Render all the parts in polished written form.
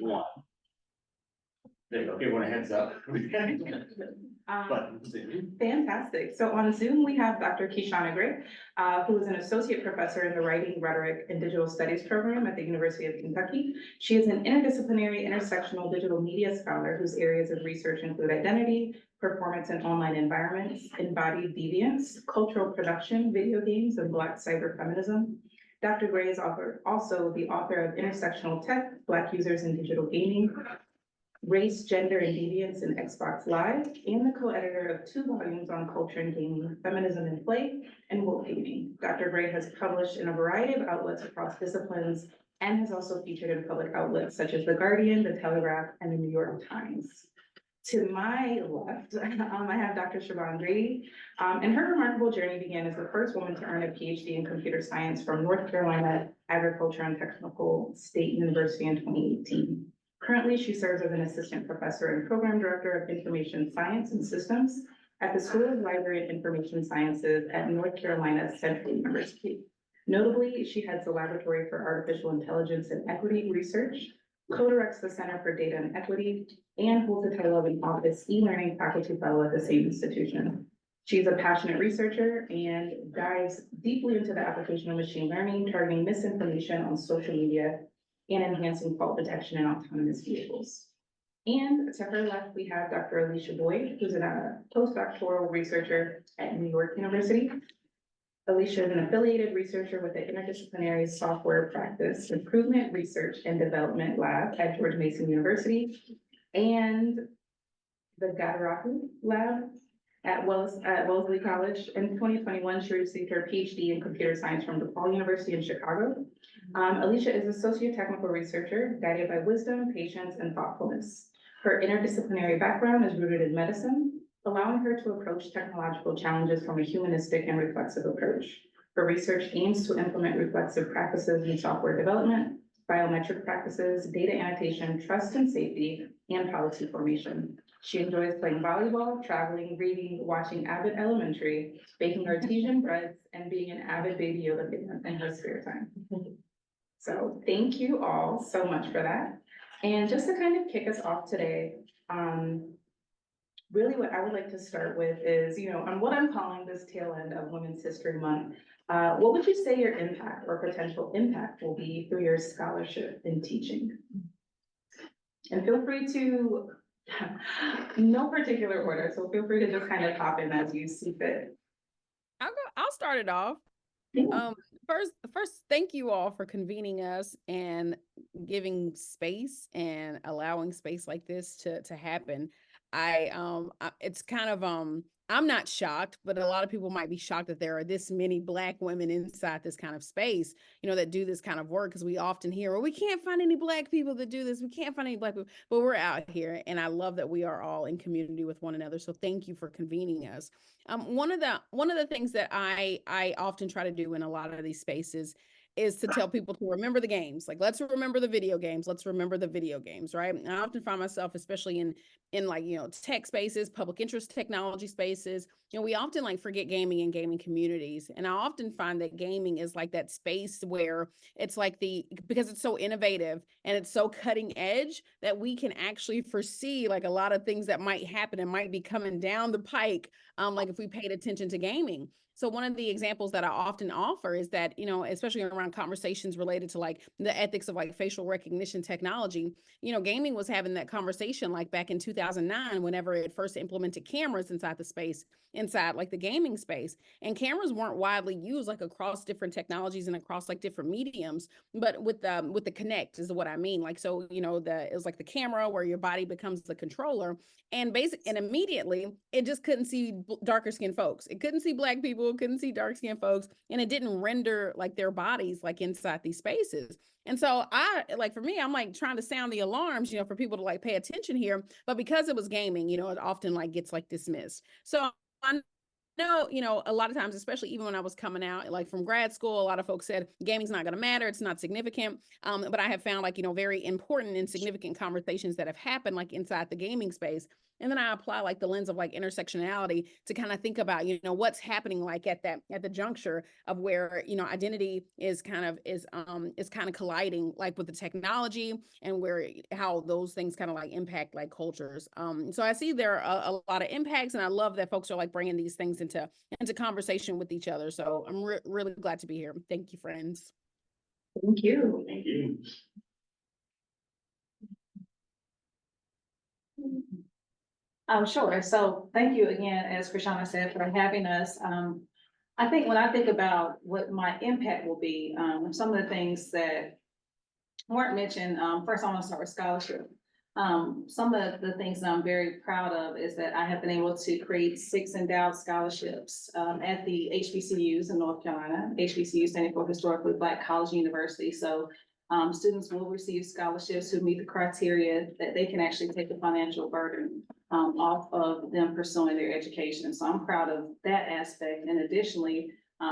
one. There you go, give one a heads up. But, Fantastic. So on Zoom, we have Dr. Kishonna Gray, who is an associate professor in the Writing, Rhetoric, and Digital Studies program at the University of Kentucky. She is an interdisciplinary, intersectional digital media scholar whose areas of research include identity, performance in online environments, embodied deviance, cultural production, video games, and Black Cyberfeminism. Dr. Gray is also the author of Intersectional Tech, Black Users in Digital Gaming, Race, Gender, and Deviance in Xbox Live, and the co-editor of 2 volumes on culture and gaming, Feminism in Play and Woke Gaming. Dr. Gray has published in a variety of outlets across disciplines and has also featured in public outlets such as The Guardian, The Telegraph, and The New York Times. To my left, I have Dr. Siobhan Grady, and her remarkable journey began as the first woman to earn a PhD in computer science from North Carolina Agriculture and Technical State University in 2018. Currently, she serves as an assistant professor and program director of information science and systems at the School of Library and Information Sciences at North Carolina Central University. Notably, she heads the Laboratory for Artificial Intelligence and Equity Research, co-directs the Center for Data and Equity, and holds the title of an Office e-learning faculty fellow at the same institution. She's a passionate researcher and dives deeply into the application of machine learning, targeting misinformation on social media and enhancing fault detection in autonomous vehicles. And to her left, we have Dr. Alicia Boyd, who's a postdoctoral researcher at New York University. Alicia is an affiliated researcher with the Interdisciplinary Software Practice Improvement Research and Development Lab at George Mason University and the Gadaraku Lab at Wellesley College. In 2021, she received her PhD in computer science from DePaul University in Chicago. Alicia is a socio-technical researcher guided by wisdom, patience, and thoughtfulness. Her interdisciplinary background is rooted in medicine, allowing her to approach technological challenges from a humanistic and reflexive approach. Her research aims to implement reflexive practices in software development, biometric practices, data annotation, trust and safety, and policy formation. She enjoys playing volleyball, traveling, reading, watching Abbott Elementary, baking artesian breads, and being an avid Baby Yoda fan in her spare time. So thank you all so much for that. And just to kind of kick us off today, really what I would like to start with is, on what I'm calling this tail end of Women's History Month, what would you say your impact or potential impact will be through your scholarship in teaching? And feel free to, no particular order, so feel free to just kind of hop in as you see fit. I'll start it off. Yeah. First, thank you all for convening us and giving space and allowing space like this to happen. It's kind of, I'm not shocked, but a lot of people might be shocked that there are this many Black women inside this kind of space, that do this kind of work, because we often hear, well, we can't find any Black people that do this. We can't find any Black people, but we're out here. And I love that we are all in community with one another. So thank you for convening us. One of the things that I often try to do in a lot of these spaces is to tell people to remember the games. Like, let's remember the video games. Let's remember the video games, right? And I often find myself, especially in like, tech spaces, public interest technology spaces, we often like forget gaming and gaming communities. And I often find that gaming is like that space where it's like because it's so innovative and it's so cutting edge that we can actually foresee like a lot of things that might happen and might be coming down the pike. Like if we paid attention to gaming. So one of the examples that I often offer is that, especially around conversations related to like the ethics of like facial recognition technology, gaming was having that conversation like back in 2009, whenever it first implemented cameras inside like the gaming space. And cameras weren't widely used like across different technologies and across like different mediums, but with the Kinect is what I mean. Like, so, it was like the camera where your body becomes the controller, and immediately it just couldn't see darker skinned folks. It couldn't see Black people, couldn't see dark skinned folks, and it didn't render like their bodies like inside these spaces. And so for me, I'm like trying to sound the alarms, for people to like pay attention here. But because it was gaming, it often like gets like dismissed. So I know, a lot of times, especially even when I was coming out, like from grad school, a lot of folks said gaming's not going to matter. It's not significant. But I have found like, very important and significant conversations that have happened like inside the gaming space. And then I apply like the lens of like intersectionality to kind of think about, you know, what's happening like at the juncture of where, you know, identity is kind of colliding like with the technology, and where how those things kind of like impact like cultures. So I see there are a lot of impacts, and I love that folks are like bringing these things into conversation with each other. So I'm really glad to be here. Thank you, friends. Thank you. Thank you. Sure. So thank you again, as Kishonna said, for having us. I think when I think about what my impact will be, some of the things that weren't mentioned, first I want to start with scholarship. Some of the things that I'm very proud of is that I have been able to create 6 endowed scholarships at the HBCUs in North Carolina. HBCU standing for Historically Black College and University. So students will receive scholarships who meet the criteria that they can actually take the financial burden off of them pursuing their education. So I'm proud of that aspect. And additionally,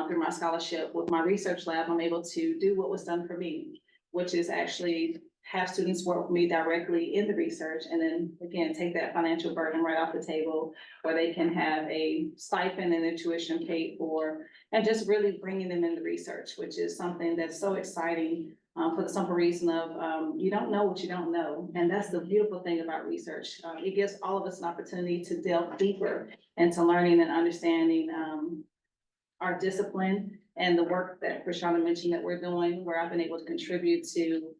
through my scholarship with my research lab, I'm able to do what was done for me, which is actually have students work with me directly in the research, and then again, take that financial burden right off the table, where they can have a stipend and their tuition paid for, and just really bringing them into research, which is something that's so exciting for the simple reason of you don't know what you don't know. And that's the beautiful thing about research. It gives all of us an opportunity to delve deeper into learning and understanding our discipline and the work that Kishonna mentioned that we're doing, where I've been able to contribute to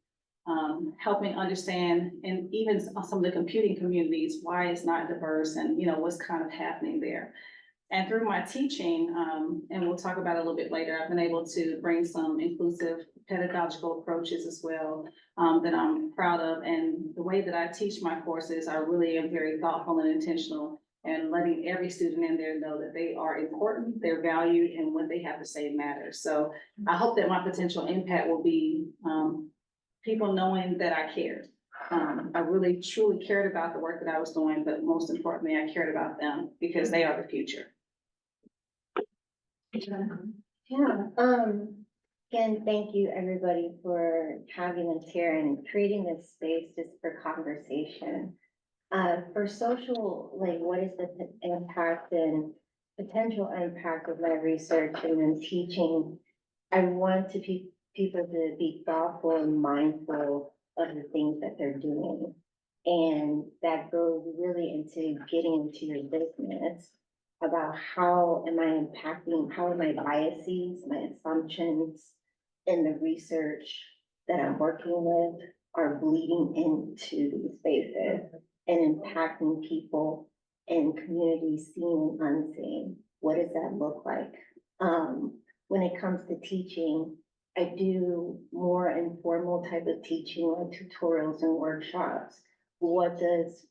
helping understand, and even some of the computing communities, why it's not diverse, and you know what's kind of happening there. And through my teaching, and we'll talk about it a little bit later, I've been able to bring some inclusive pedagogical approaches as well that I'm proud of. And the way that I teach my courses, I really am very thoughtful and intentional, and letting every student in there know that they are important, they're valued, and what they have to say matters. So I hope that my potential impact will be people knowing that I cared. I really truly cared about the work that I was doing, but most importantly, I cared about them because they are the future. Yeah, again, thank you everybody for having us here and creating this space just for conversation. For social, like what is the impact and potential impact of my research and then teaching? I want to people to be thoughtful and mindful of the things that they're doing. And that goes really into getting into your business about how am I impacting, how are my biases, my assumptions in the research that I'm working with are bleeding into these spaces and impacting people and communities seen and unseen. What does that look like? When it comes to teaching, I do more informal type of teaching, like tutorials and workshops. What does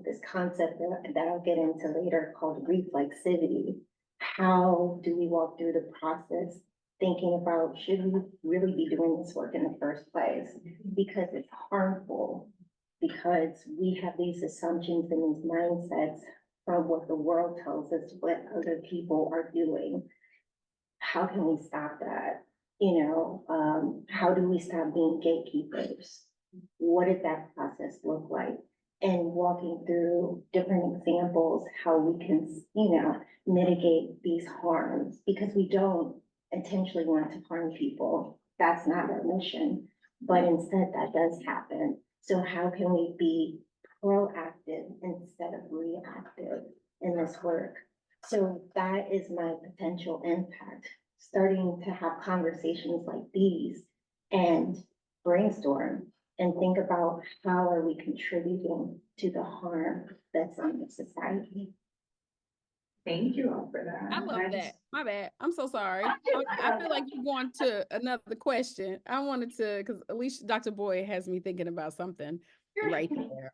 this concept that I'll get into later called reflexivity, how do we walk through the process thinking about, should we really be doing this work in the first place? Because it's harmful, because we have these assumptions and these mindsets from what the world tells us what other people are doing. How can we stop that? You know, how do we stop being gatekeepers? What did that process look like? And walking through different examples, how we can, you know, mitigate these harms, because we don't intentionally want to harm people. That's not our mission, but instead that does happen. So how can we be proactive instead of reactive in this work? So that is my potential impact, starting to have conversations like these and brainstorm and think about how are we contributing to the harm that's on the society. Thank you all for that. I love that. My bad. I'm so sorry. I feel like you're going to another question. I wanted to, because Alicia, Dr. Boyd has me thinking about something right there.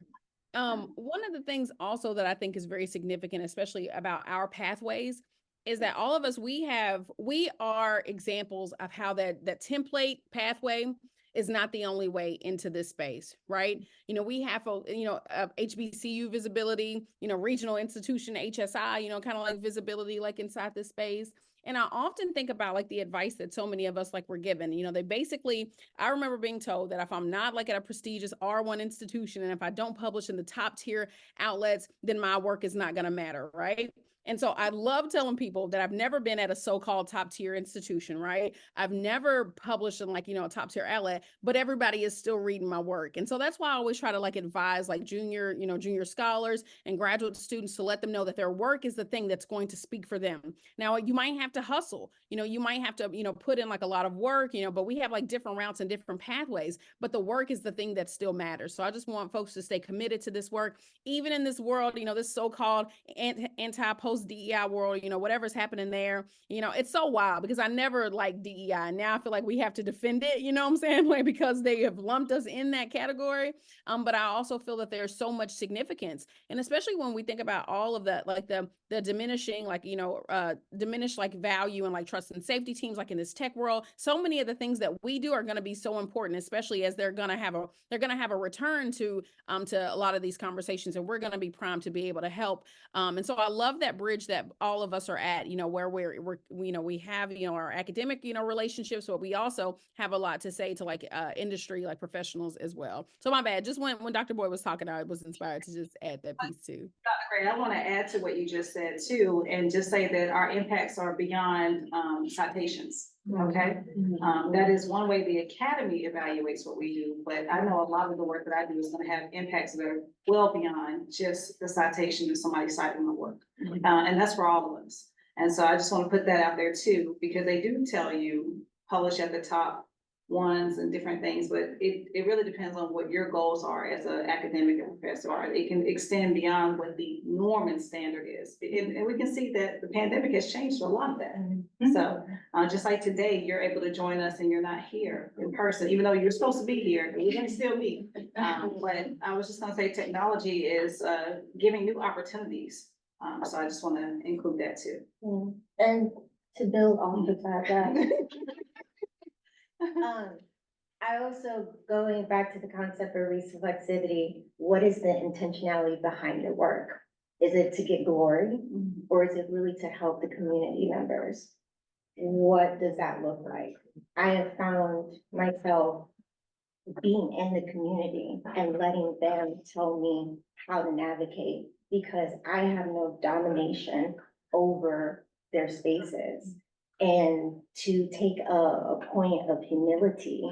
One of the things also that I think is very significant, especially about our pathways, is that all of us, we are examples of how that template pathway is not the only way into this space, right? You know, we have, HBCU visibility, regional institution, HSI, kind of like visibility like inside this space. And I often think about like the advice that so many of us like were given. They basically, I remember being told that if I'm not like at a prestigious R1 institution and if I don't publish in the top tier outlets, then my work is not going to matter, right? And so I love telling people that I've never been at a so-called top tier institution, right? I've never published in like, a top tier outlet, but everybody is still reading my work. And so that's why I always try to like advise like junior scholars and graduate students to let them know that their work is the thing that's going to speak for them. Now, you might have to hustle, you might have to, put in like a lot of work, but we have like different routes and different pathways, but the work is the thing that still matters. So I just want folks to stay committed to this work, even in this world, this so-called anti-post-DEI world, whatever's happening there, it's so wild because I never liked DEI. Now I feel like we have to defend it, what I'm saying? Like, because they have lumped us in that category. But I also feel that there's so much significance. And especially when we think about all of that, like the diminishing, like, diminished like value and like trust and safety teams, like in this tech world, so many of the things that we do are going to be so important, especially as they're going to have a return to a lot of these conversations, and we're going to be primed to be able to help. And so I love that bridge that all of us are at, where we have, our academic, relationships, but we also have a lot to say to like industry, like professionals as well. So my bad, just when Dr. Boyd was talking, I was inspired to just add that piece too. Dr. Gray, I want to add to what you just said too, and just say that our impacts are beyond citations. Okay. That is one way the academy evaluates what we do, but I know a lot of the work that I do is going to have impacts that are well beyond just the citation of somebody citing my work. And that's for all of us. And so I just want to put that out there too, because they do tell you publish at the top ones and different things, but it really depends on what your goals are as an academic and professor. It can extend beyond what the norm and standard is. And we can see that the pandemic has changed a lot of that. So just like today, you're able to join us and you're not here in person, even though you're supposed to be here, we can still meet. But I was just gonna say technology is giving new opportunities. So I just want to include that too. And to build off of that, I also, going back to the concept of reflexivity, what is the intentionality behind your work? Is it to get glory, or is it really to help the community members? What does that look like? I have found myself being in the community and letting them tell me how to navigate, because I have no domination over their spaces. And to take a point of humility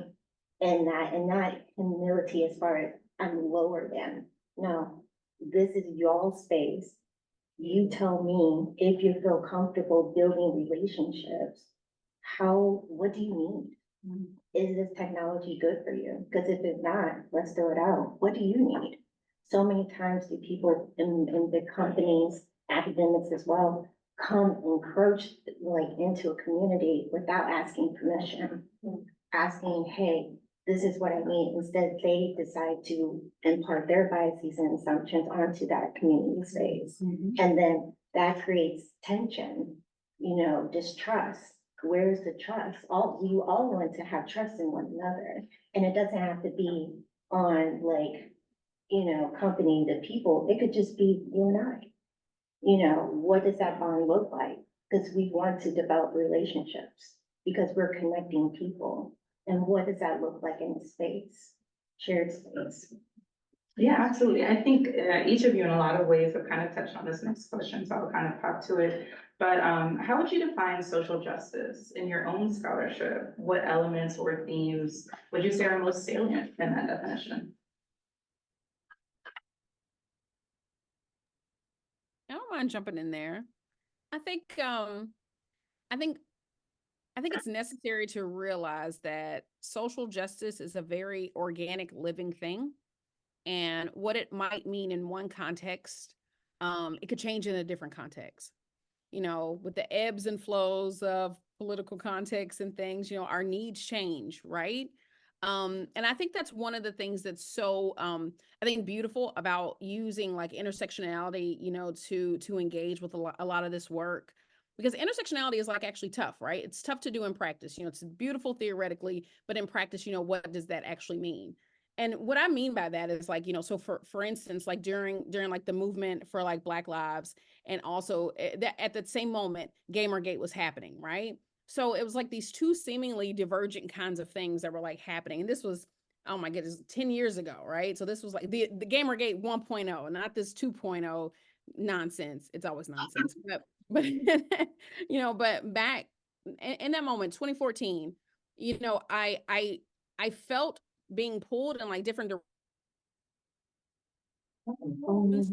and not humility as far as I'm lower than. No, this is your space. You tell me if you feel comfortable building relationships. What do you need? Is this technology good for you? Because if it's not, let's throw it out. What do you need? So many times do people in the companies, academics as well, come encroach like into a community without asking permission, asking, hey, this is what I need. Instead, they decide to impart their biases and assumptions onto that community space. And then that creates tension, distrust. Where's the trust? You all want to have trust in one another. And it doesn't have to be on company, the people. It could just be you and I. What does that bond look like? Because we want to develop relationships because we're connecting people. And what does that look like in the space, shared space? Yeah, absolutely. I think each of you in a lot of ways have kind of touched on this next question, so I'll kind of pop to it. But how would you define social justice in your own scholarship? What elements or themes would you say are most salient in that definition? I don't mind jumping in there. I think it's necessary to realize that social justice is a very organic living thing. And what it might mean in one context, it could change in a different context. With the ebbs and flows of political context and things, our needs change, right? And I think that's one of the things that's so, I think, beautiful about using like intersectionality, to engage with a lot of this work. because intersectionality is like actually tough, right? It's tough to do in practice. You know, it's beautiful theoretically, but in practice, you know, what does that actually mean? And what I mean by that is like, you know, so for instance, like during like the movement for like Black Lives, and also that at the same moment, Gamergate was happening, right? So it was like these two seemingly divergent kinds of things that were like happening. And this was, oh my goodness, 10 years ago, right? So this was like the Gamergate 1.0, not this 2.0 nonsense. It's always nonsense. But you know, but back in that moment, 2014, you know, I felt being pulled in like different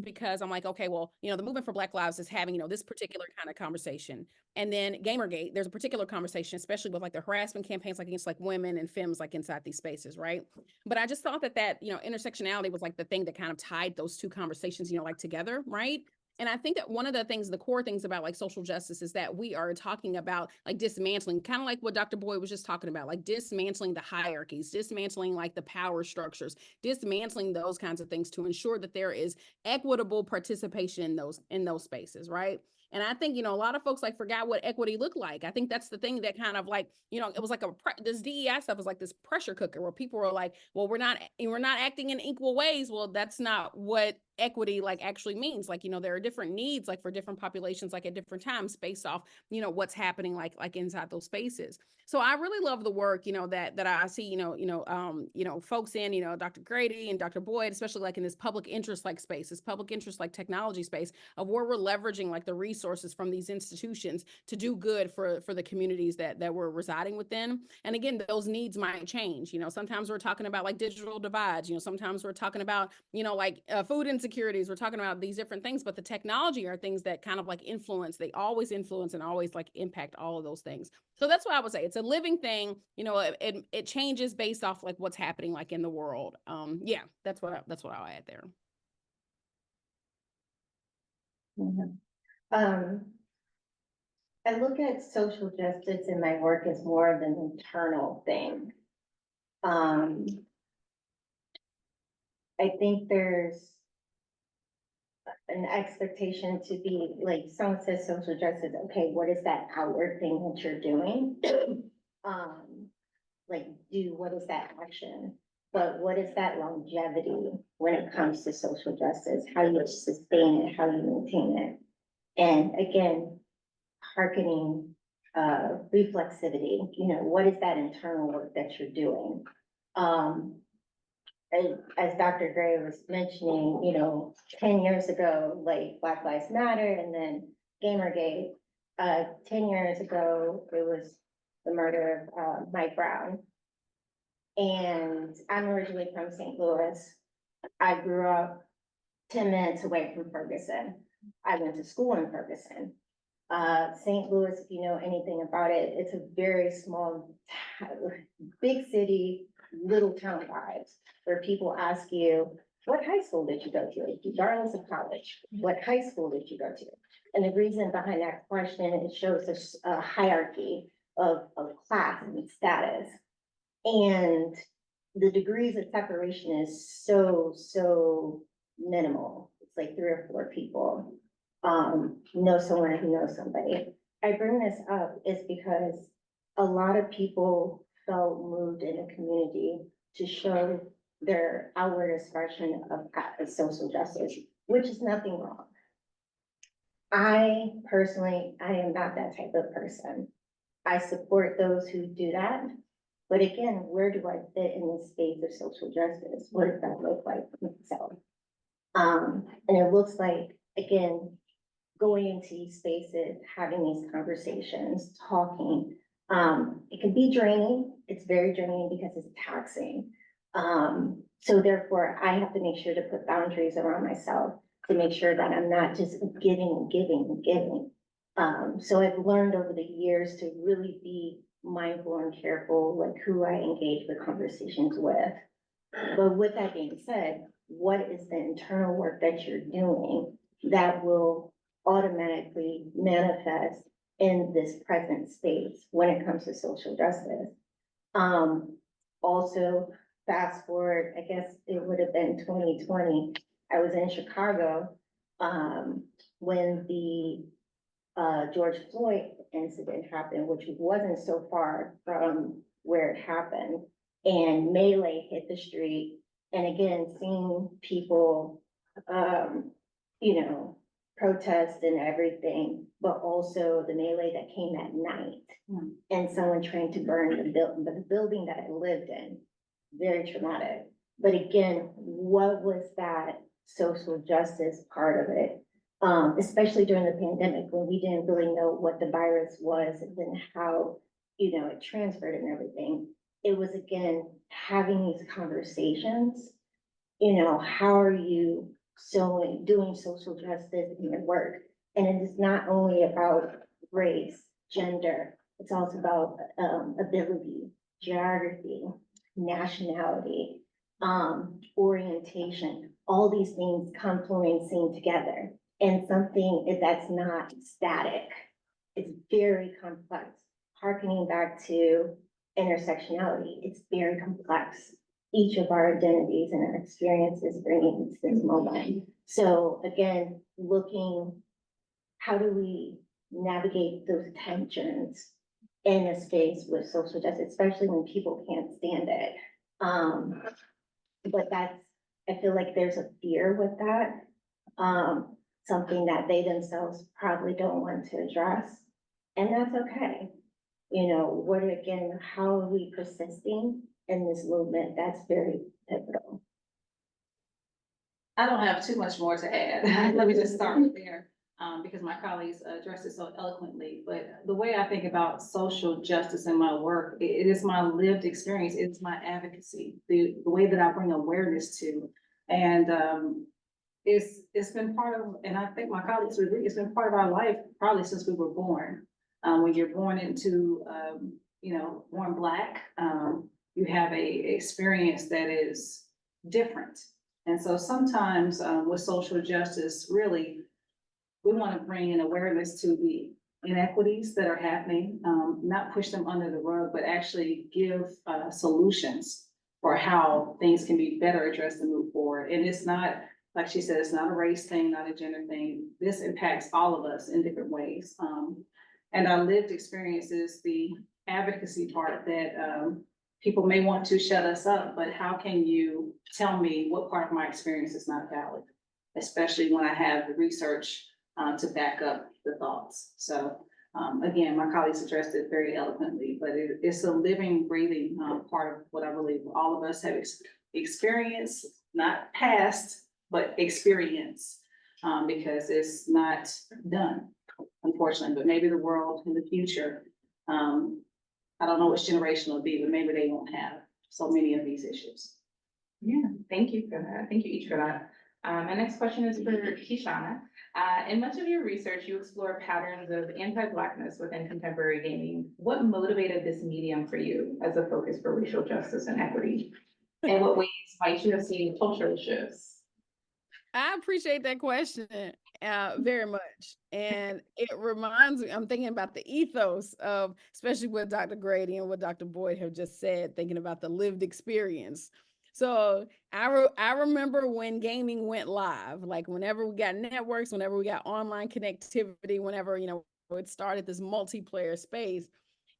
because I'm like, okay, well, you know, the movement for Black Lives is having, you know, this particular kind of conversation. And then Gamergate, there's a particular conversation, especially with like the harassment campaigns like against like women and femmes like inside these spaces, right? But I just thought that, you know, intersectionality was like the thing that kind of tied those two conversations, you know, like together, right? And I think that one of the things, the core things about like social justice is that we are talking about like dismantling, kind of like what Dr. Boyd was just talking about, like dismantling the hierarchies, dismantling like the power structures, dismantling those kinds of things to ensure that there is equitable participation in those spaces, right? And I think, you know, a lot of folks like forgot what equity looked like. I think that's the thing that kind of like, you know, it was like this DEI stuff was like this pressure cooker where people were like, well, we're not acting in equal ways. Well, that's not what equity like actually means. Like, you know, there are different needs like for different populations, like at different times based off, you know, what's happening like inside those spaces. So I really love the work, you know, that I see, you know, folks in, you know, Dr. Grady and Dr. Boyd, especially like in this public interest like space, this public interest like technology space of where we're leveraging like the resources from these institutions to do good for the communities that we're residing within. And again, those needs might change. You know, sometimes we're talking about like digital divides, you know, sometimes we're talking about, you know, like food insecurities, we're talking about these different things, but the technology are things that kind of like they always influence and always like impact all of those things. So that's what I would say. It's a living thing, you know, it changes based off like what's happening like in the world. Yeah, that's what I'll add there. I look at social justice in my work as more of an internal thing. I think there's an expectation to be like, someone says social justice, okay, what is that outward thing that you're doing? Like what is that action? But what is that longevity when it comes to social justice? How you sustain it, how you maintain it? And again, hearkening, reflexivity, you know, what is that internal work that you're doing? As Dr. Gray was mentioning, you know, 10 years ago, like Black Lives Matter and then Gamergate, 10 years ago, it was the murder of Mike Brown. And I'm originally from St. Louis. I grew up 10 minutes away from Ferguson. I went to school in Ferguson. St. Louis, if you know anything about it, it's a very small, big city, little town vibes, where people ask you, what high school did you go to? Regardless of college, what high school did you go to? And the reason behind that question, it shows a hierarchy of class and status. And the degrees of separation is so minimal. It's like 3 or 4 people know someone who knows somebody. I bring this up is because a lot of people felt moved in a community to show their outward expression of social justice, which is nothing wrong. I personally am not that type of person. I support those who do that. But again, where do I fit in the space of social justice? What does that look like for myself? And it looks like, again, going into these spaces, having these conversations, talking, it can be draining. It's very draining because it's taxing. So therefore, I have to make sure to put boundaries around myself to make sure that I'm not just giving. So I've learned over the years to really be mindful and careful with who I engage the conversations with. But with that being said, what is the internal work that you're doing that will automatically manifest in this present space when it comes to social justice? Also, fast forward, I guess it would have been 2020. I was in Chicago when the George Floyd incident happened, which wasn't so far from where it happened, and melee hit the street. And again, seeing people, you know, protest and everything, but also the melee that came at night. Hmm. And someone trying to burn the building that I lived in, very traumatic. But again, what was that social justice part of it? Especially during the pandemic, when we didn't really know what the virus was and then how, you know, it transferred and everything. It was again, having these conversations, you know, how are you doing social justice in your work? And it is not only about race, gender, it's also about ability, geography, nationality, orientation, all these things confluencing together. And something that's not static, it's very complex. Harkening back to intersectionality, it's very complex. Each of our identities and our experiences bringing to this moment. So again, looking, how do we navigate those tensions in a space with social justice, especially when people can't stand it? But I feel like there's a fear with that. Something that they themselves probably don't want to address, and that's okay. You know, how are we persisting in this movement? That's very pivotal. I don't have too much more to add. Let me just start with there, because my colleagues addressed it so eloquently. But the way I think about social justice in my work, it is my lived experience. It's my advocacy, the way that I bring awareness to. And it's been part of, and I think my colleagues would agree, it's been part of our life probably since we were born. When you're born into, you know, born Black, you have a experience that is different. And so sometimes with social justice, really, we want to bring in awareness to the inequities that are happening, not push them under the rug, but actually give solutions for how things can be better addressed and move forward. And it's not, like she said, it's not a race thing, not a gender thing. This impacts all of us in different ways. And our lived experience is the advocacy part that people may want to shut us up, but how can you tell me what part of my experience is not valid? Especially when I have the research to back up the thoughts. So again, my colleagues addressed it very eloquently, but it's a living, breathing part of what I believe all of us have experienced, not past, but experience, because it's not done, unfortunately, but maybe the world in the future, I don't know which generation it'll be, but maybe they won't have so many of these issues. Yeah, thank you for that. Thank you each for that. My next question is for Kishonna. In much of your research, you explore patterns of anti-Blackness within contemporary gaming. What motivated this medium for you as a focus for racial justice and equity? In what ways might you have seen cultural shifts? I appreciate that question very much. And it reminds me, I'm thinking about the ethos of, especially what Dr. Grady and what Dr. Boyd have just said, thinking about the lived experience. So I remember when gaming went live, like whenever we got networks, whenever we got online connectivity, whenever, you know, it started this multiplayer space,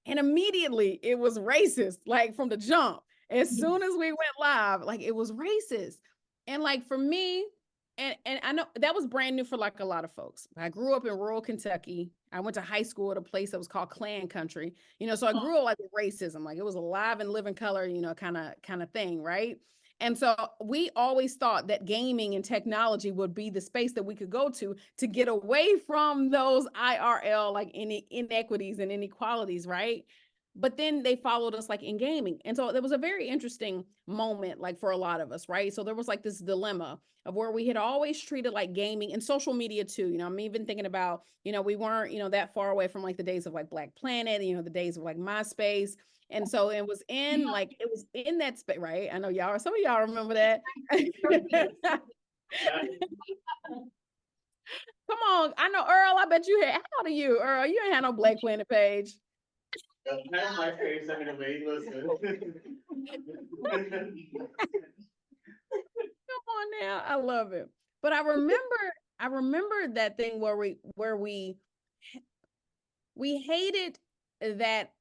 and immediately it was racist, like from the jump. As soon as we went live, like it was racist. And like for me, and I know that was brand new for like a lot of folks. I grew up in rural Kentucky. I went to high school at a place that was called Clan Country, you know, so I grew up like with racism, like it was alive and living color, you know, kind of thing, right? And so we always thought that gaming and technology would be the space that we could go to get away from those IRL, like any inequities and inequalities, right? But then they followed us like in gaming. And so there was a very interesting moment, like for a lot of us, right? So there was like this dilemma of where we had always treated like gaming and social media too. You know, I'm even thinking about, you know, we weren't, you know, that far away from like the days of like Black Planet, you know, the days of like MySpace. And so it was in that space, right? I know some of y'all remember that. Come on. I know, Earl, I bet you had, how old are you, Earl? You ain't had no Black Planet page. That's my face, I'm gonna wait, listen. Come on now, I love it. But I remember that thing where we we hated that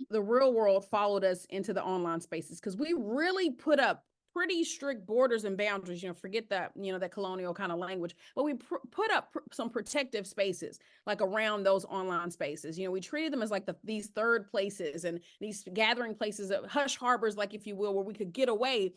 the real world followed us into the online spaces because we really put up pretty strict borders and boundaries, forget that, that colonial kind of language, but we put up some protective spaces like around those online spaces. We treated them as like these third places and these gathering places, hush harbors, like, if you will, where we could get away,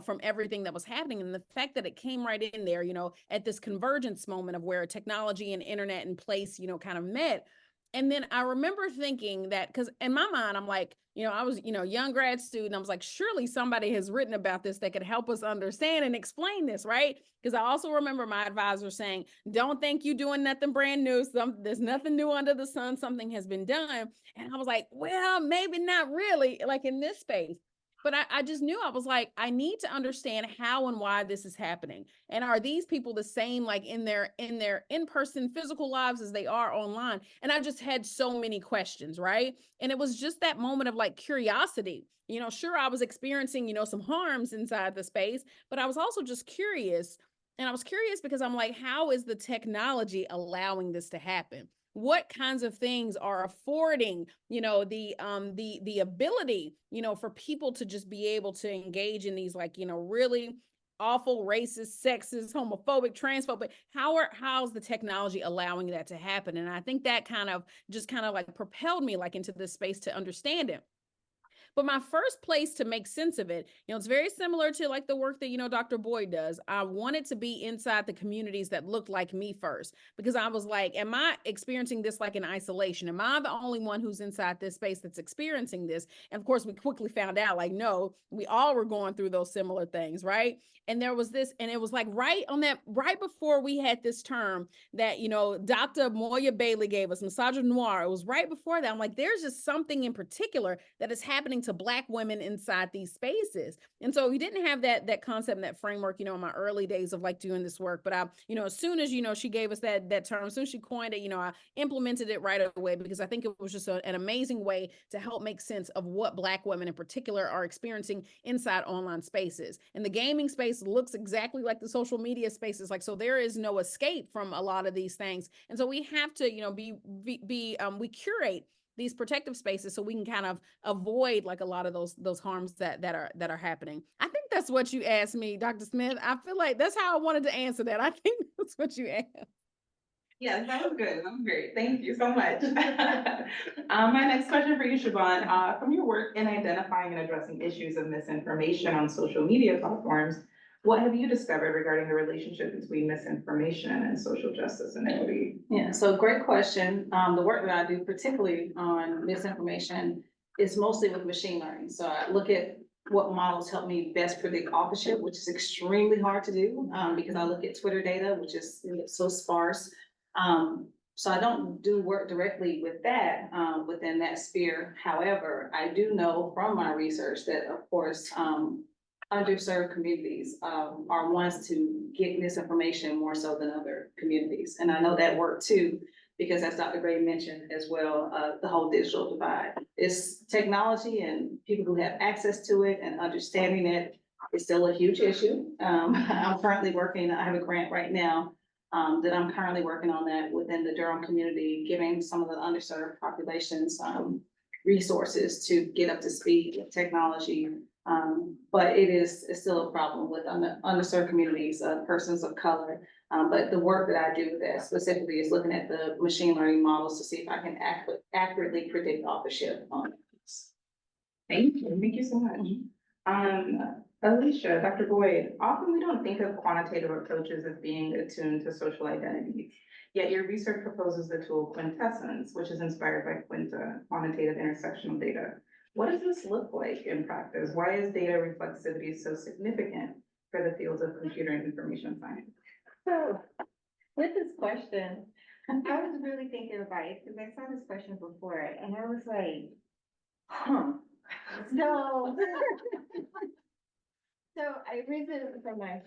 from everything that was happening. And the fact that it came right in there, at this convergence moment of where technology and internet and place, kind of met. And then I remember thinking that, because in my mind, I'm like, I was, young grad student. I was like, surely somebody has written about this that could help us understand and explain this, right? Because I also remember my advisor saying, don't think you're doing nothing brand new. There's nothing new under the sun. Something has been done. And I was like, well, maybe not really, like in this space. But I just knew, I was like, I need to understand how and why this is happening. And are these people the same, like in their in-person physical lives as they are online? And I just had so many questions, right? And it was just that moment of like curiosity. Sure, I was experiencing, some harms inside the space, but I was also just curious. And I was curious because I'm like, how is the technology allowing this to happen? What kinds of things are affording, the ability, for people to just be able to engage in these, like, really awful, racist, sexist, homophobic, transphobic. How's the technology allowing that to happen? And I think that kind of like propelled me like into this space to understand it. But my first place to make sense of it, it's very similar to like the work that, Dr. Boyd does. I wanted to be inside the communities that looked like me first, because I was like, am I experiencing this like in isolation? Am I the only one who's inside this space that's experiencing this? And of course, we quickly found out like, no, we all were going through those similar things, right? And there was this, and it was like right before we had this term that, Dr. Moya Bailey gave us, misogynoir. It was right before that. I'm like, there's just something in particular that is happening to Black women inside these spaces. And so we didn't have that concept and that framework, in my early days of like doing this work. But I, as soon as, she gave us that term, as soon as she coined it, I implemented it right away, because I think it was just an amazing way to help make sense of what Black women in particular are experiencing inside online spaces. And the gaming space looks exactly like the social media spaces. Like, so there is no escape from a lot of these things. And so we have to, we curate these protective spaces so we can kind of avoid like a lot of those harms that are happening. I think that's what you asked me, Dr. Smith. I feel like that's how I wanted to answer that. I think that's what you asked. Yeah, that was good. That was great. Thank you so much. My next question for you, Siobhan, from your work in identifying and addressing issues of misinformation on social media platforms, what have you discovered regarding the relationship between misinformation and social justice and equity? Yeah, so great question. The work that I do, particularly on misinformation, is mostly with machine learning. So I look at what models help me best predict authorship, which is extremely hard to do, because I look at Twitter data, which is so sparse. So I don't do work directly with that, within that sphere. However, I do know from my research that, of course, underserved communities are ones to get misinformation more so than other communities. And I know that work too, because as Dr. Gray mentioned as well, the whole digital divide. It's technology and people who have access to it and understanding it is still a huge issue. I'm currently working, I have a grant right now that I'm currently working on that within the Durham community, giving some of the underserved populations resources to get up to speed with technology. But it's still a problem with underserved communities, persons of color. But the work that I do that specifically is looking at the machine learning models to see if I can accurately predict authorship on this. Thank you so much. Alicia, Dr. Boyd, often we don't think of quantitative approaches as being attuned to social identities. Yet your research proposes the tool quintessence, which is inspired by Quinta, quantitative intersectional data. What does this look like in practice? Why is data reflexivity so significant for the fields of computer and information science? So with this question, I was really thinking about it because I saw this question before and I was like, So I reason for my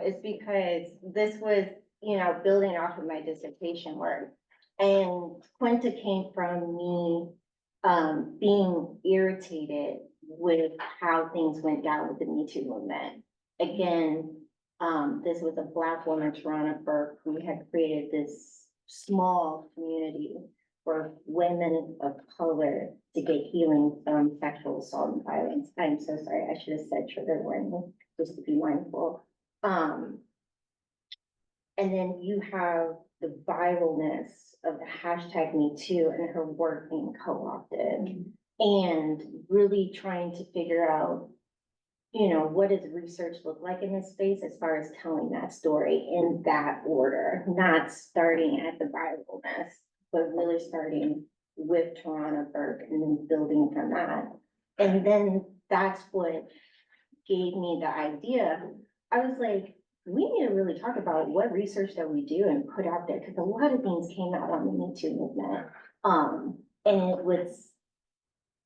is because this was, building off of my dissertation work. And Quinta came from me being irritated with how things went down with the Me Too movement. Again, this was a Black woman, Toronto, who had created this small community for women of color to get healing from sexual assault and violence. I'm so sorry, I should have said trigger warning, just to be mindful. And then you have the viralness of the hashtag Me Too and her work being co-opted and really trying to figure out, you know, what does research look like in this space as far as telling that story in that order, not starting at the viralness, but really starting with Tarana Burke and then building from that. And then that's what gave me the idea. I was like, we need to really talk about what research that we do and put out there, because a lot of things came out on the Me Too movement. And it was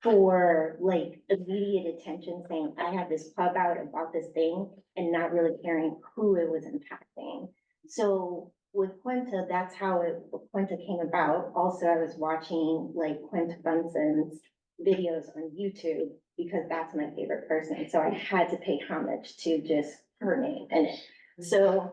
for like immediate attention, saying I had this pub out about this thing and not really caring who it was impacting. So with Quinta, that's how Quinta came about. Also, I was watching like Quinta Brunson's videos on YouTube because that's my favorite person. So I had to pay homage to just her name in it. So,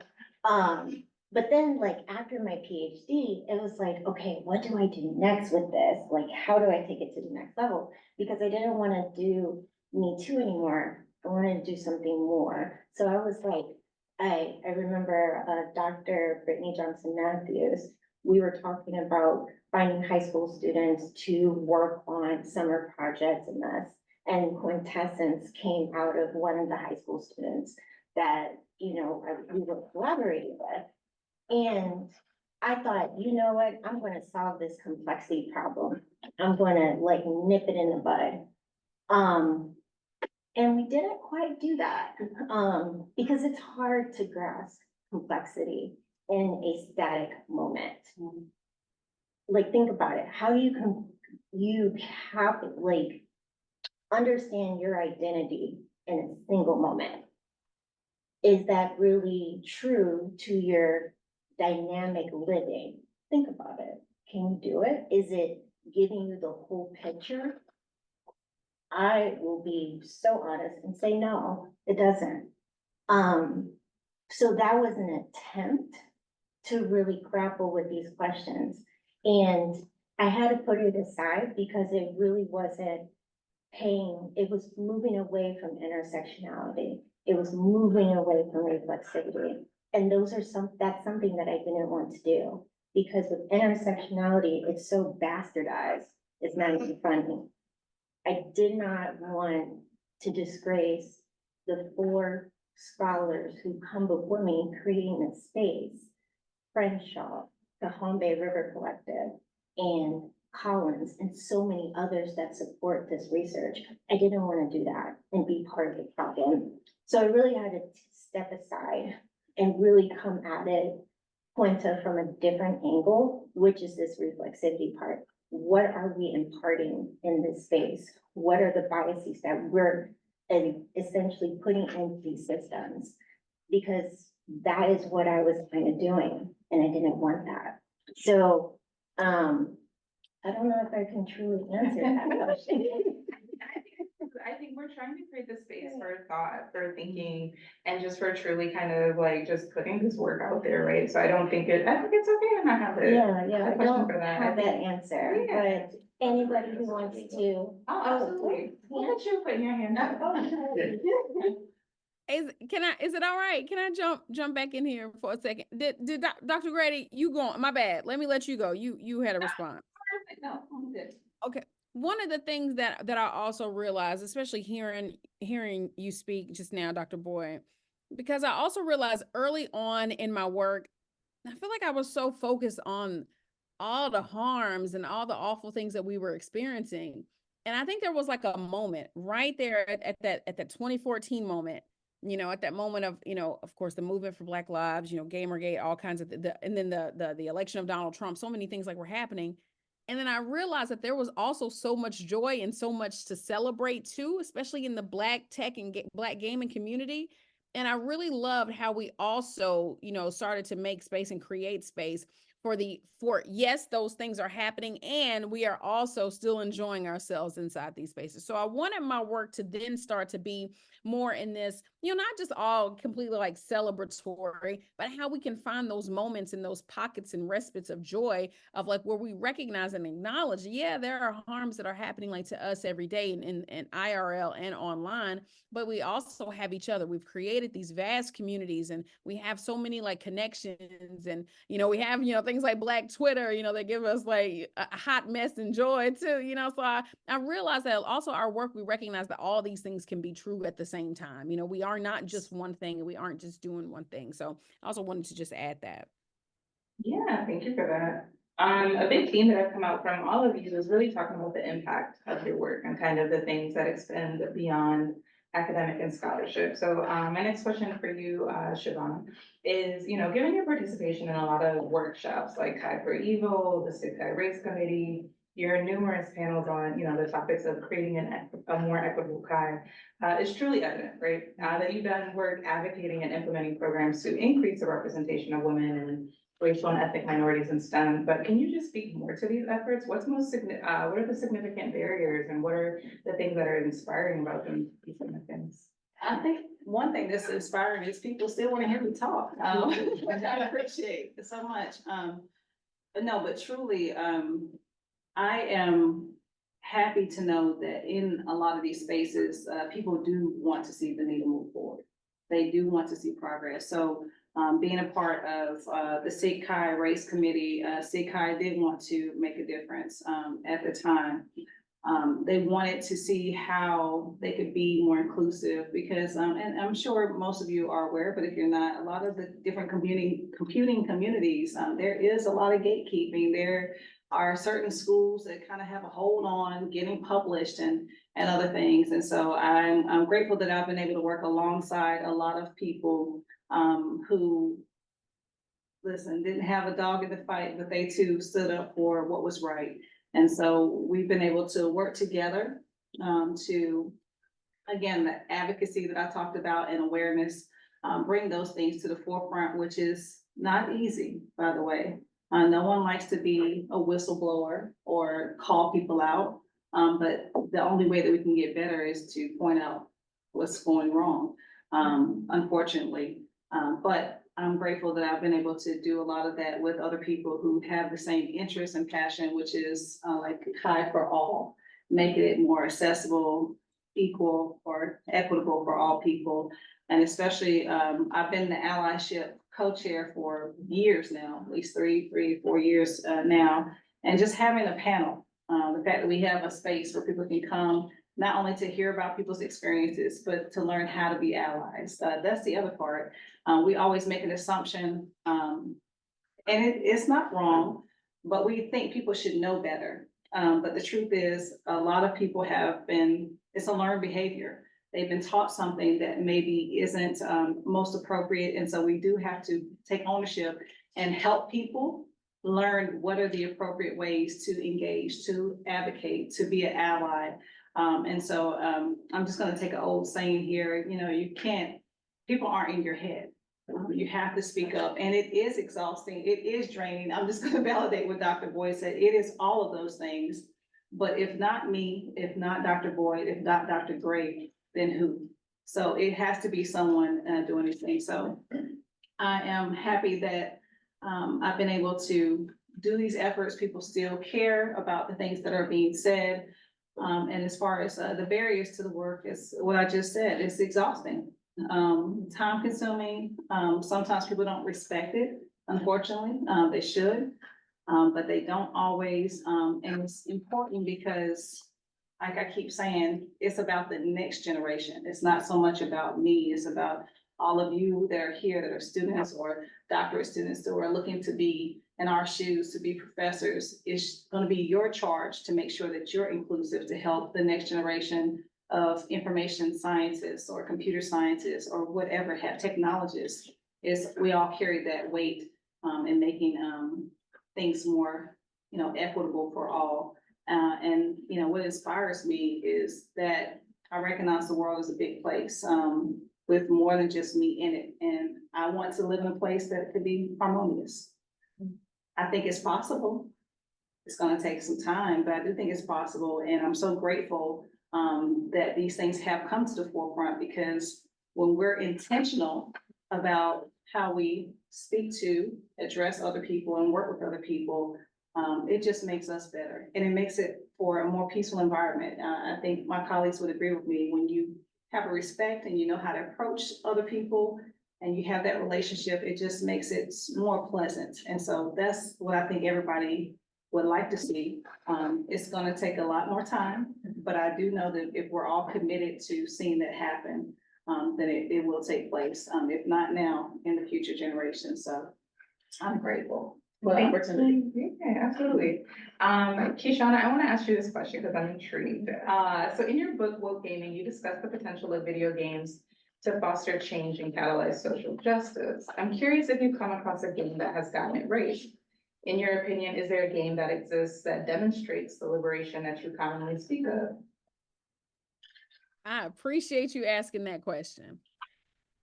but then like after my PhD, it was like, okay, what do I do next with this? Like, how do I take it to the next level? Because I didn't want to do Me Too anymore. I wanted to do something more. So I was like, I remember Dr. Brittany Johnson Matthews, we were talking about finding high school students to work on summer projects in this. And Quintessence came out of one of the high school students that, you know, we were collaborating with. And I thought, you know what, I'm going to solve this complexity problem. I'm going to like nip it in the bud. And we didn't quite do that, because it's hard to grasp complexity in a static moment. Like, think about it. How you have like understand your identity in a single moment? Is that really true to your dynamic living? Think about it. Can you do it? Is it giving you the whole picture? I will be so honest and say, no, it doesn't. So that was an attempt to really grapple with these questions. And I had to put it aside because it really wasn't it was moving away from intersectionality. It was moving away from reflexivity. And that's something that I didn't want to do, because with intersectionality, it's so bastardized, it's not even funny. I did not want to disgrace the 4 scholars who come before me creating this space, Crenshaw, the Hombe River Collective, and Collins, and so many others that support this research. I didn't want to do that and be part of the problem. So I really had to step aside and really come at it, Quinta, from a different angle, which is this reflexivity part. What are we imparting in this space? What are the biases that we're essentially putting into these systems? Because that is what I was kind of doing, and I didn't want that. So, I don't know if I can truly answer that question. I think we're trying to create the space for thought, for thinking, and just for truly kind of like just putting this work out there, right? So I think it's okay to not have it. Yeah, a I question don't for that. have that answer, Yeah. but anybody who wants to. Oh, absolutely. Look at you putting your hand up. Is it all right? Can I jump back in here for a second? Did Dr. Grady, you go on, my bad. Let me let you go. You had a response. No, I'm good. Okay. One of the things that I also realized, especially hearing you speak just now, Dr. Boyd, because I also realized early on in my work, I feel like I was so focused on all the harms and all the awful things that we were experiencing. And I think there was like a moment right there at that 2014 moment, you know, at that moment of, you know, of course, the movement for Black Lives, you know, Gamergate, all kinds of and then the election of Donald Trump, so many things like were happening. And then I realized that there was also so much joy and so much to celebrate too, especially in the Black tech and Black gaming community. And I really loved how we also, you know, started to make space and create space for yes, those things are happening, and we are also still enjoying ourselves inside these spaces. So I wanted my work to then start to be more in this not just all completely like celebratory, but how we can find those moments and those pockets and respites of joy of like where we recognize and acknowledge, yeah, there are harms that are happening like to us every day in IRL and online, but we also have each other. We've created these vast communities and we have so many like connections, and we have things like Black Twitter, that give us like a hot mess and joy too, so I realize that also our work, we recognize that all these things can be true at the same time. We are not just one thing and we aren't just doing one thing. So I also wanted to just add that. Yeah, thank you for that. A big theme that I've come out from all of you is really talking about the impact of your work and kind of the things that extend beyond academic and scholarship. So my next question for you, Siobhan, is, given your participation in a lot of workshops like Chi for Evil, the Sig Chi Race Committee, your numerous panels on, the topics of creating a more equitable Chi, it's truly evident, right? That you've done work advocating and implementing programs to increase the representation of women and racial and ethnic minorities in STEM, but can you just speak more to these efforts? What are the significant barriers, and what are the things that are inspiring about these kind of things? I think one thing that's inspiring is people still want to hear me talk. Which I appreciate it so much. But truly, I am happy to know that in a lot of these spaces, people do want to see the needle move forward. They do want to see progress. So being a part of the Sig Chi Race Committee, Sig Chi did want to make a difference at the time. They wanted to see how they could be more inclusive because, and I'm sure most of you are aware, but if you're not, a lot of the different computing communities, there is a lot of gatekeeping. There are certain schools that kind of have a hold on getting published and other things. And so I'm grateful that I've been able to work alongside a lot of people who, listen, didn't have a dog in the fight, but they too stood up for what was right. And so we've been able to work together to, again, the advocacy that I talked about and awareness, bring those things to the forefront, which is not easy, by the way. No one likes to be a whistleblower or call people out, but the only way that we can get better is to point out what's going wrong, unfortunately. But I'm grateful that I've been able to do a lot of that with other people who have the same interest and passion, which is like Chi for all, making it more accessible, equal, or equitable for all people. And especially, I've been the allyship co-chair for years now, at least 4 years now. And just having a panel, the fact that we have a space where people can come, not only to hear about people's experiences, but to learn how to be allies. That's the other part. We always make an assumption, and it's not wrong, but we think people should know better. But the truth is, a lot of people it's a learned behavior. They've been taught something that maybe isn't most appropriate. And so we do have to take ownership and help people learn what are the appropriate ways to engage, to advocate, to be an ally. And so I'm just going to take an old saying here, people aren't in your head. You have to speak up, and it is exhausting. It is draining. I'm just going to validate what Dr. Boyd said. It is all of those things. But if not me, if not Dr. Boyd, if not Dr. Gray, then who? So it has to be someone doing these things. So I am happy that I've been able to do these efforts. People still care about the things that are being said. And as far as the barriers to the work, is what I just said, it's exhausting, time consuming. Sometimes people don't respect it, unfortunately, they should, but they don't always. And it's important because, like I keep saying, it's about the next generation. It's not so much about me, it's about all of you that are here that are students or doctorate students who are looking to be in our shoes, to be professors. It's going to be your charge to make sure that you're inclusive to help the next generation of information scientists or computer scientists or whatever, technologists. We all carry that weight in making things more, equitable for all. And what inspires me is that I recognize the world is a big place with more than just me in it. And I want to live in a place that could be harmonious. I think it's possible. It's going to take some time, but I do think it's possible. And I'm so grateful that these things have come to the forefront, because when we're intentional about how we speak to, address other people and work with other people, it just makes us better. And it makes it for a more peaceful environment. I think my colleagues would agree with me, when you have a respect and you know how to approach other people and you have that relationship, it just makes it more pleasant. And so that's what I think everybody would like to see. It's gonna take a lot more time, but I do know that if we're all committed to seeing that happen, then it will take place, if not now, in the future generations. So I'm grateful for the opportunity. Yeah, absolutely. Kishonna, I want to ask you this question because I'm intrigued. So in your book, Woke Gaming, you discuss the potential of video games to foster change and catalyze social justice. I'm curious if you've come across a game that has gotten it right. In your opinion, is there a game that exists that demonstrates the liberation that you commonly speak of? I appreciate you asking that question.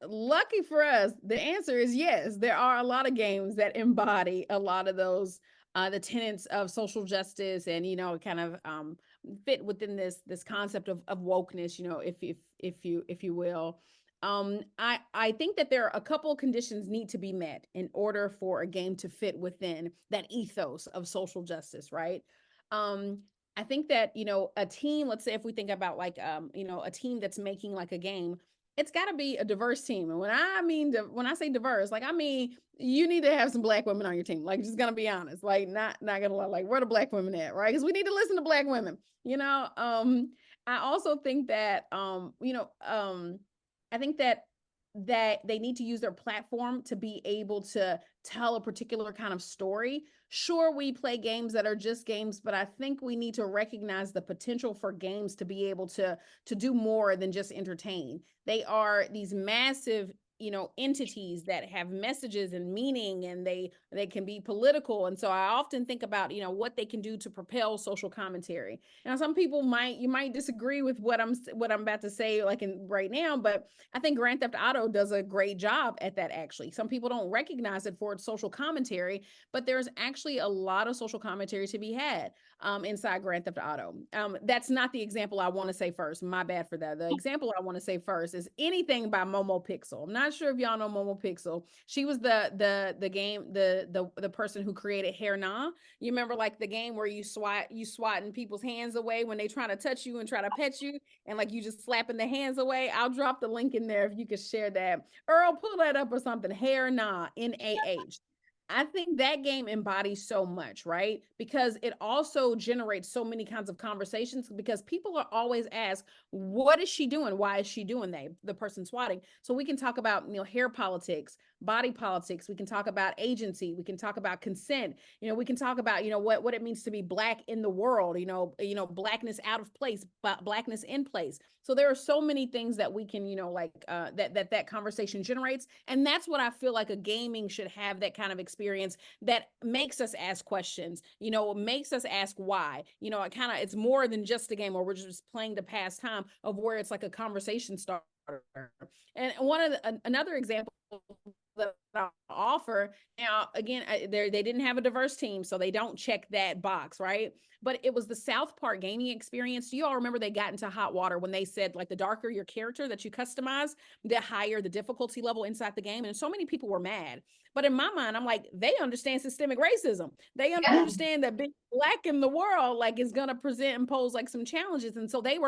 Lucky for us, the answer is yes. There are a lot of games that embody a lot of those the tenets of social justice, and kind of fit within this concept of wokeness, if you will. I think that there are a couple conditions need to be met in order for a game to fit within that ethos of social justice, right? I think that, a team, let's say if we think about like, a team that's making like a game, it's got to be a diverse team. And when I say diverse, like, I mean, you need to have some Black women on your team. Like, just gonna be honest, like, not gonna lie, like, where the Black women at, right? Because we need to listen to Black women, I also think that, I think that they need to use their platform to be able to tell a particular kind of story. Sure, we play games that are just games, but I think we need to recognize the potential for games to be able to do more than just entertain. They are these massive, entities that have messages and meaning, and they can be political. And so I often think about, what they can do to propel social commentary. Now, some people you might disagree with what I'm about to say, like right now, but I think Grand Theft Auto does a great job at that. Actually, some people don't recognize it for its social commentary, but there's actually a lot of social commentary to be had inside Grand Theft Auto. That's not the example I want to say first. My bad for that. The example I want to say first is anything by Momo Pixel. I'm not sure if y'all know Momo Pixel. She was the person who created Hair Nah. You remember like the game where you swatting people's hands away when they trying to touch you and try to pet you, and like you just slapping the hands away. I'll drop the link in there if you could share that. Earl, pull that up or something. Hair Nah, NAH. I think that game embodies so much, right? Because it also generates so many kinds of conversations, because people are always asked, what is she doing? Why is she doing that? The person swatting. So we can talk about, hair politics, body politics. We can talk about agency. We can talk about consent. We can talk about, what it means to be Black in the world, Blackness out of place, but Blackness in place. So there are so many things that we can, that conversation generates. And that's what I feel like a gaming should have, that kind of experience that makes us ask questions, makes us ask why, it's more than just a game where we're just playing to pass time, of where it's like a conversation starter. And another example that I offer now, again, they didn't have a diverse team, so they don't check that box, right? But it was the South Park gaming experience. Do you all remember they got into hot water when they said, like, the darker your character that you customize, the higher the difficulty level inside the game? And so many people were mad. But in my mind, I'm like, they understand systemic racism. They understand that being Black in the world, like, is going to present and pose like some challenges. And so they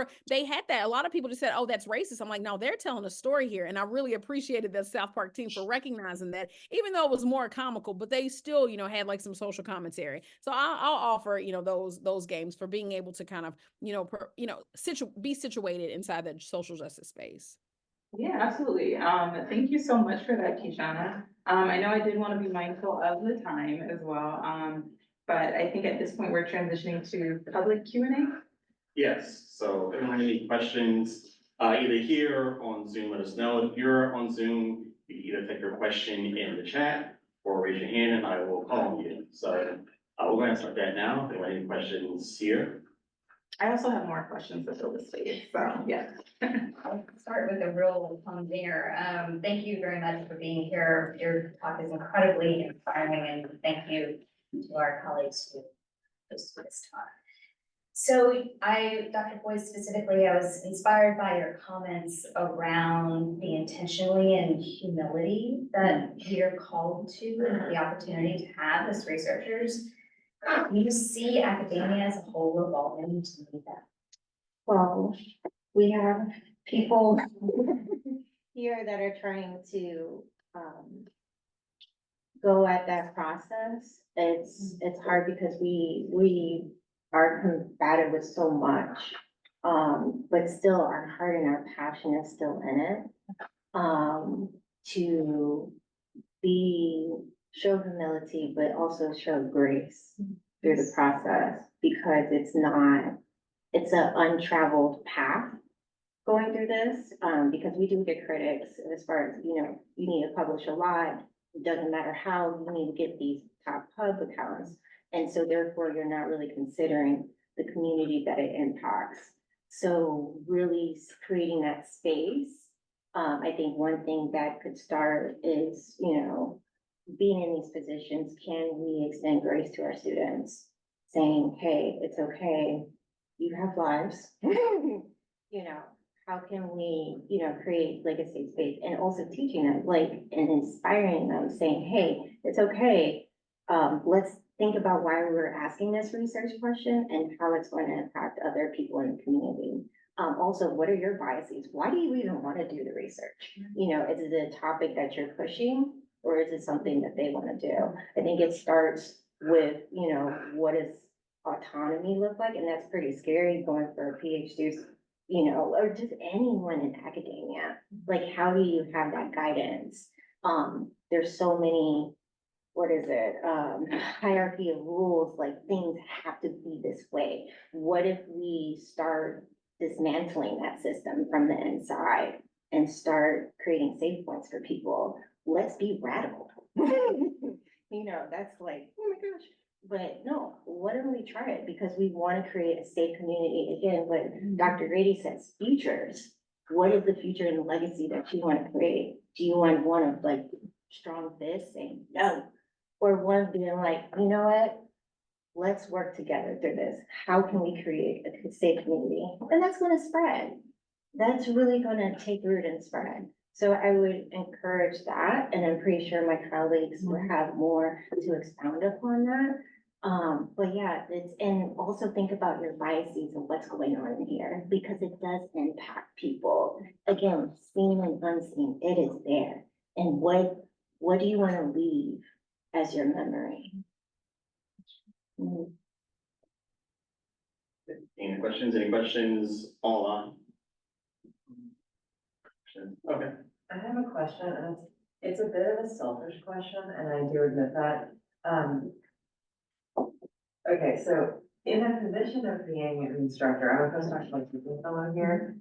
had that. A lot of people just said, oh, that's racist. I'm like, no, they're telling a story here. And I really appreciated the South Park team for recognizing that, even though it was more comical, but they still, had like some social commentary. So I'll offer, those games for being able to kind of, be situated inside the social justice space. Yeah, absolutely. Thank you so much for that, Kishonna. I know I did want to be mindful of the time as well. But I think at this point we're transitioning to public Q&A. Yes, so if anyone has any questions, either here on Zoom, let us know. If you're on Zoom, you can either type your question in the chat or raise your hand and I will call you. So we're going to start that now. If anyone has any questions here. I also have more questions that fill the space, so yeah. I'll start with a real there. Thank you very much for being here. Your talk is incredibly inspiring, and thank you to our colleagues who hosted this talk. So Dr. Boyd specifically, I was inspired by your comments around the intentionally and humility that we are called to and the opportunity to have as researchers. You see academia as a whole evolving to meet that. Well, we have people here that are trying to, go at that process. It's hard because we are combated with so much. But still our heart and our passion is still in it. To show humility, but also show grace through the process, because it's an untraveled path going through this, because we do get critics as far as, you need to publish a lot. It doesn't matter how, you need to get these top pub accounts. And so therefore, you're not really considering the community that it impacts. So really creating that space, I think one thing that could start is, being in these positions, can we extend grace to our students? Saying, hey, it's okay, you have lives. How can we, create like a safe space, and also teaching them, and inspiring them, saying, hey, it's okay. Let's think about why we're asking this research question and how it's going to impact other people in the community. Also, what are your biases? Why do you even want to do the research? Is it a topic that you're pushing, or is it something that they want to do? I think it starts with, what does autonomy look like? And that's pretty scary going for a PhD, or just anyone in academia. Like, how do you have that guidance? There's so many, hierarchy of rules, like things have to be this way. What if we start dismantling that system from the inside and start creating safe points for people? Let's be radical. That's like, oh my gosh. But no, why don't we try it? Because we want to create a safe community. Again, what Dr. Grady says, futures. What is the future and the legacy that you want to create? Do you want one of like strong fists saying no? Or one being like, you know what? Let's work together through this. How can we create a safe community? And that's going to spread. That's really going to take root and spread. So I would encourage that, and I'm pretty sure my colleagues will have more to expound upon that. But yeah, and also think about your biases and what's going on in here, because it does impact people. Again, seen and unseen, it is there. And what do you want to leave as your memory? Any questions? Any questions? All on? Okay. I have a question, and it's a bit of a selfish question, and I do admit that. Okay, so in a position of being an instructor, I'm a postdoctoral teaching fellow here.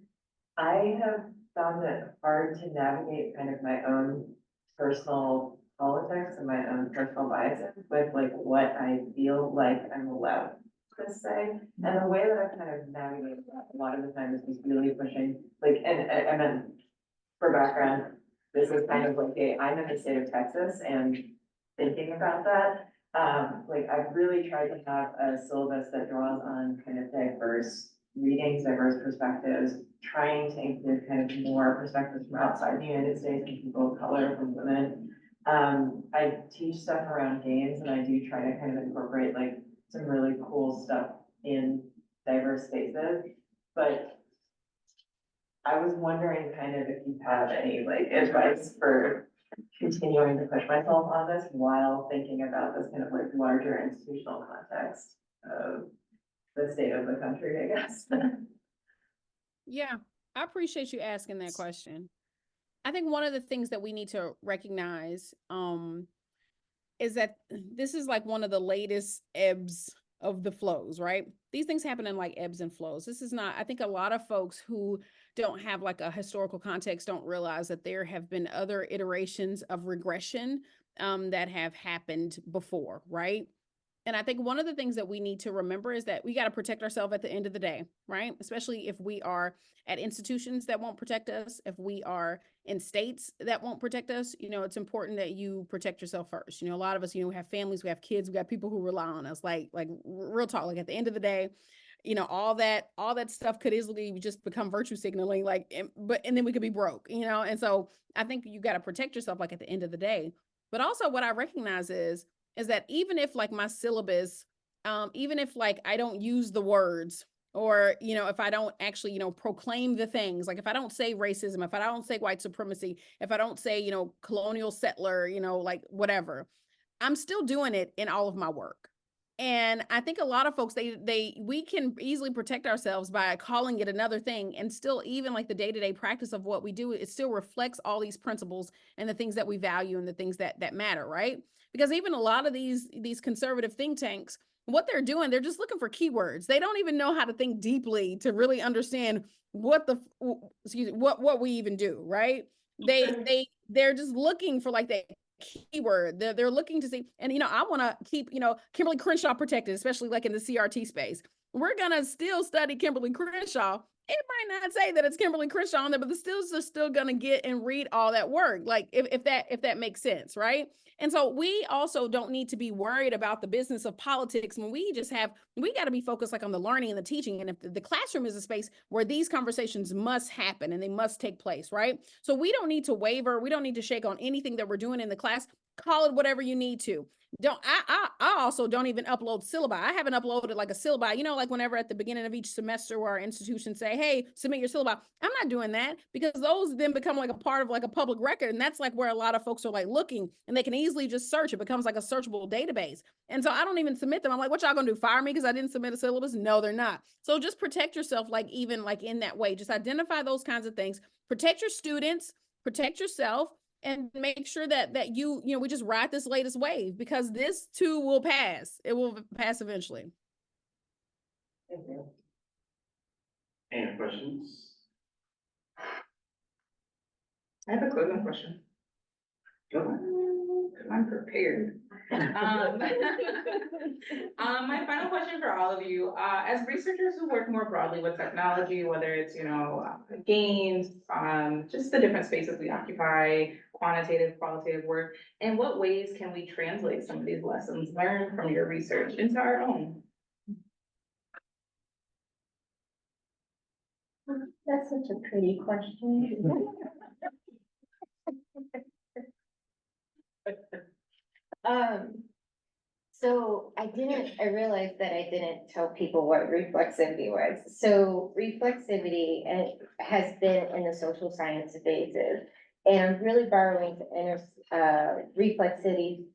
I have found it hard to navigate kind of my own personal politics and my own personal biases with like what I feel like I'm allowed to say. And the way that I kind of navigate that a lot of the time is just really pushing, like, and I meant, for background, this is kind of like I'm in the state of Texas, and thinking about that, like I've really tried to have a syllabus that draws on kind of diverse readings, diverse perspectives, trying to include kind of more perspectives from outside the United States and people of color, from women. I teach stuff around games, and I do try to kind of incorporate like some really cool stuff in diverse spaces, but I was wondering kind of if you have any like advice for continuing to push myself on this while thinking about this kind of like larger institutional context of the state of the country, I guess. Yeah, I appreciate you asking that question. I think one of the things that we need to recognize is that this is like one of the latest ebbs of the flows, right? These things happen in like ebbs and flows. This is not, I think a lot of folks who don't have like a historical context don't realize that there have been other iterations of regression that have happened before, right? And I think one of the things that we need to remember is that we got to protect ourselves at the end of the day, right? Especially if we are at institutions that won't protect us, if we are in states that won't protect us, it's important that you protect yourself first. A lot of us, we have families, we have kids, we got people who rely on us, like real talk, like at the end of the day, all that stuff could easily just become virtue signaling, like, and then we could be broke, and so I think you got to protect yourself, like, at the end of the day. But also what I recognize is that even if, like, my syllabus, even if, like, I don't use the words, or, if I don't actually, proclaim the things, like if I don't say racism, if I don't say white supremacy, if I don't say, colonial settler, like whatever, I'm still doing it in all of my work. And I think a lot of folks, we can easily protect ourselves by calling it another thing. And still, even like the day-to-day practice of what we do, it still reflects all these principles and the things that we value and the things that matter, right? Because even a lot of these conservative think tanks, what they're doing, they're just looking for keywords. They don't even know how to think deeply to really understand what what we even do, right? They're just looking for, like, that keyword. They're looking to see, and I want to keep Kimberly Crenshaw protected, especially like in the CRT space. We're gonna still study Kimberly Crenshaw. It might not say that it's Kimberly Crenshaw on there, but the students are still gonna get and read all that work, like if that makes sense, right? And so we also don't need to be worried about the business of politics when we got to be focused, like, on the learning and the teaching. And if the classroom is a space where these conversations must happen and they must take place, right? So we don't need to waver. We don't need to shake on anything that we're doing in the class. Call it whatever you need to. I also don't even upload syllabi. I haven't uploaded like a syllabi, like whenever at the beginning of each semester where our institutions say, hey, submit your syllabi. I'm not doing that, because those then become like a part of like a public record. And that's like where a lot of folks are like looking, and they can easily just search. It becomes like a searchable database. And so I don't even submit them. I'm like, what y'all gonna do? Fire me because I didn't submit a syllabus? No, they're not. So just protect yourself, like, even like in that way. Just identify those kinds of things. Protect your students, protect yourself, and make sure that we just ride this latest wave, because this too will pass. It will pass eventually. Thank you. Any questions? I have a closing question. Go ahead. I'm prepared. My final question for all of you, as researchers who work more broadly with technology, whether it's, games, just the different spaces we occupy, quantitative, qualitative work, in what ways can we translate some of these lessons learned from your research into our own? That's such a pretty question. So I realized that I didn't tell people what reflexivity was. So reflexivity has been in the social science spaces, and I'm really borrowing reflexivity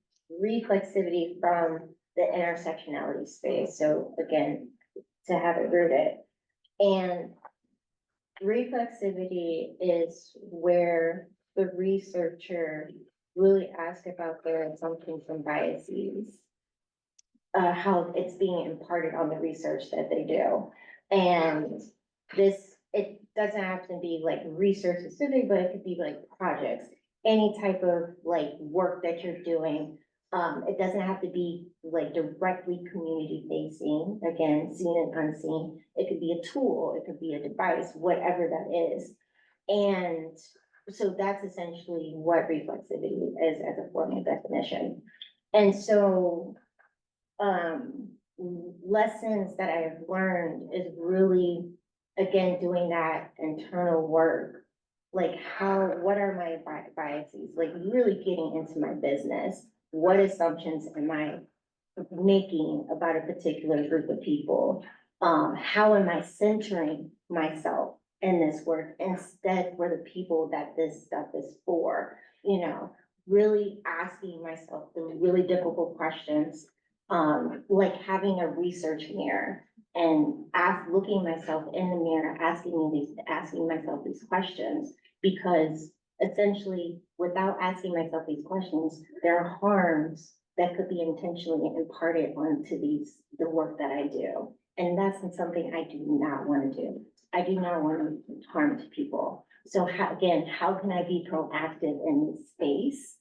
from the intersectionality space. So again, to have it rooted. And reflexivity is where the researcher really asks about their assumptions and biases, how it's being imparted on the research that they do. And it doesn't have to be like research specific, but it could be like projects, any type of like work that you're doing. It doesn't have to be like directly community facing, again, seen and unseen. It could be a tool, it could be a device, whatever that is. And so that's essentially what reflexivity is as a formal definition. And so lessons that I have learned is really, again, doing that internal work. Like what are my biases? Like really getting into my business. What assumptions am I making about a particular group of people? How am I centering myself in this work instead for the people that this stuff is for? Really asking myself the really difficult questions, like having a research mirror and looking myself in the mirror, asking myself these questions, because essentially without asking myself these questions, there are harms that could be intentionally imparted onto the work that I do. And that's something I do not want to do. I do not want to harm to people. So how can I be proactive in this space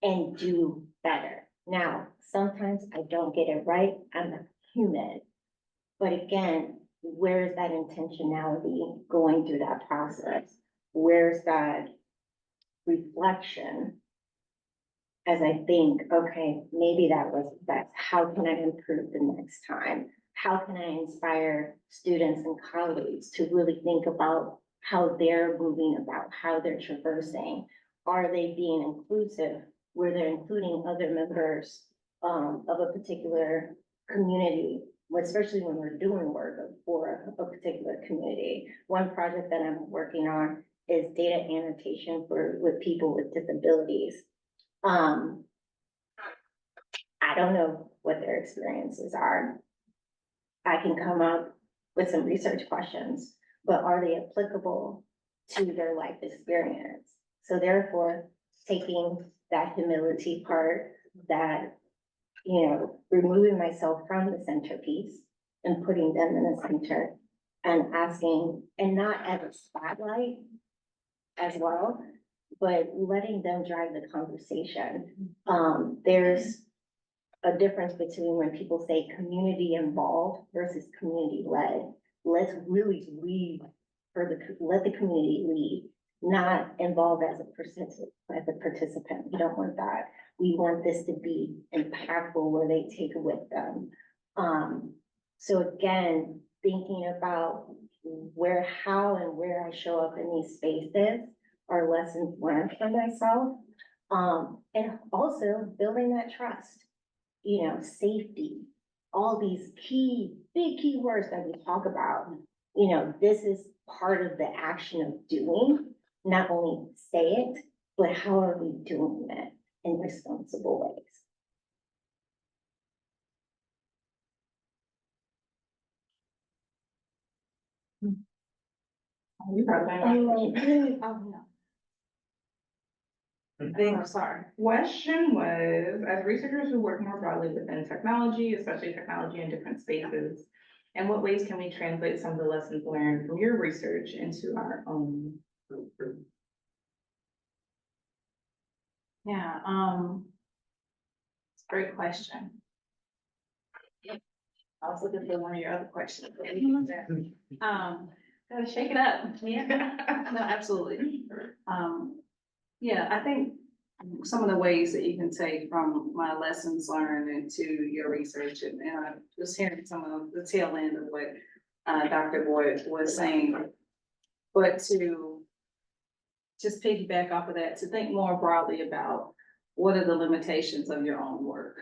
and do better? Now, sometimes I don't get it right. I'm a human. But again, where's that intentionality going through that process? Where's that reflection? As I think, okay, maybe that was best. How can I improve the next time? how can I inspire students and colleagues to really think about how they're moving about, how they're traversing? Are they being inclusive where they're including other members of a particular community, especially when we're doing work for a particular community? One project that I'm working on is data annotation with people with disabilities. I don't know what their experiences are. I can come up with some research questions, but are they applicable to their life experience? So therefore, taking that humility part, that, removing myself from the centerpiece and putting them in the center and asking, and not as a spotlight as well, but letting them drive the conversation. There's a difference between when people say community involved versus community led. Let's really lead let the community lead, not involved as a participant. We don't want that. We want this to be impactful where they take it with them. So again, thinking about how and where I show up in these spaces are lessons learned for myself. And also building that trust, safety, all these big key words that we talk about. This is part of the action of doing, not only say it, but how are we doing it in responsible ways? You probably I'm sorry. Question was, as researchers who work more broadly within technology, especially technology in different spaces, in what ways can we translate some of the lessons learned from your research into our own? Yeah, it's a great question. I was looking for one of your other questions. Gotta shake it up. Yeah, no, absolutely. Yeah, I think some of the ways that you can take from my lessons learned into your research, and I was hearing some of the tail end of what Dr. Boyd was saying, but to just piggyback off of that, to think more broadly about what are the limitations of your own work.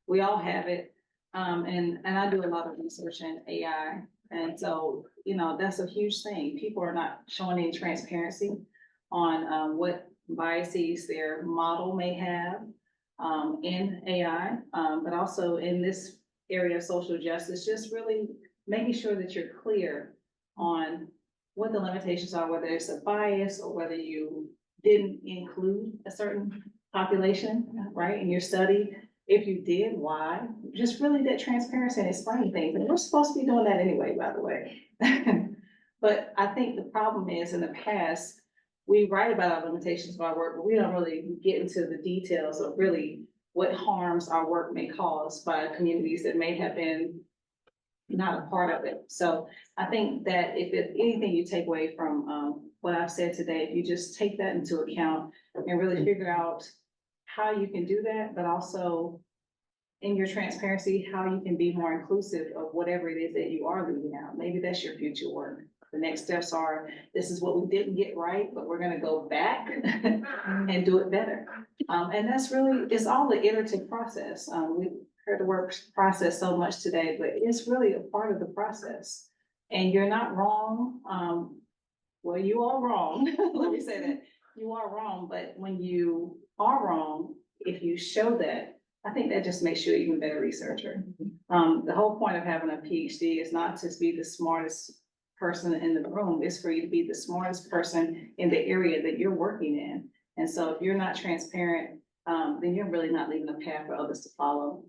We all have it, and I do a lot of research in AI, and so, that's a huge thing. People are not showing any transparency on what biases their model may have in AI, but also in this area of social justice, just really making sure that you're clear on what the limitations are, whether it's a bias or whether you didn't include a certain population, right, in your study. If you did, why? Just really that transparency and explaining things. And we're supposed to be doing that anyway, by the way. But I think the problem is in the past, we write about our limitations of our work, but we don't really get into the details of really what harms our work may cause by communities that may have been not a part of it. So I think that if anything you take away from what I've said today, if you just take that into account and really figure out how you can do that, but also in your transparency, how you can be more inclusive of whatever it is that you are leaving out. Maybe that's your future work. The next steps are, this is what we didn't get right, but we're gonna go back and do it better. And that's really, it's all the iterative process. We heard the word process so much today, but it's really a part of the process. And you're not wrong. Well, you are wrong. Let me say that. You are wrong, but when you are wrong, if you show that, I think that just makes you an even better researcher. The whole point of having a PhD is not to be the smartest person in the room, is for you to be the smartest person in the area that you're working in. And so if you're not transparent, then you're really not leaving a path for others to follow.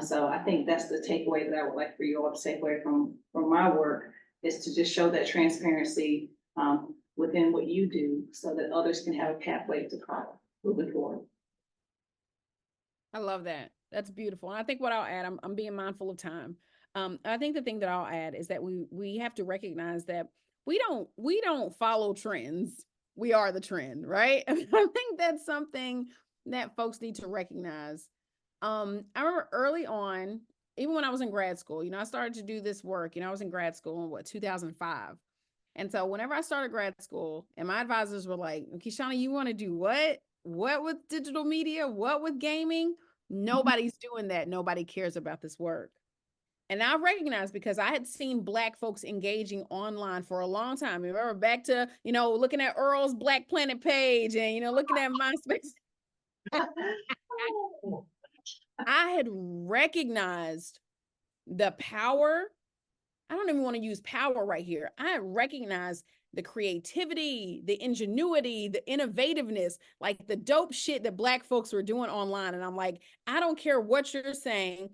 So I think that's the takeaway that I would like for you all to take away from my work, is to just show that transparency within what you do so that others can have a pathway to follow moving forward. I love that. That's beautiful. And I think what I'll add, I'm being mindful of time. I think the thing that I'll add is that we have to recognize that we don't follow trends. We are the trend, right? I think that's something that folks need to recognize. I remember early on, even when I was in grad school, I started to do this work, I was in grad school in 2005. And so whenever I started grad school and my advisors were like, Kishonna, you want to do what? What with digital media? What with gaming? Nobody's doing that. Nobody cares about this work. And I recognized because I had seen Black folks engaging online for a long time. Remember back to, looking at Earl's Black Planet page and, looking at MySpace. I had recognized the power. I don't even want to use power right here. I recognize the creativity, the ingenuity, the innovativeness, like the dope shit that Black folks were doing online. And I'm like, I don't care what you're saying.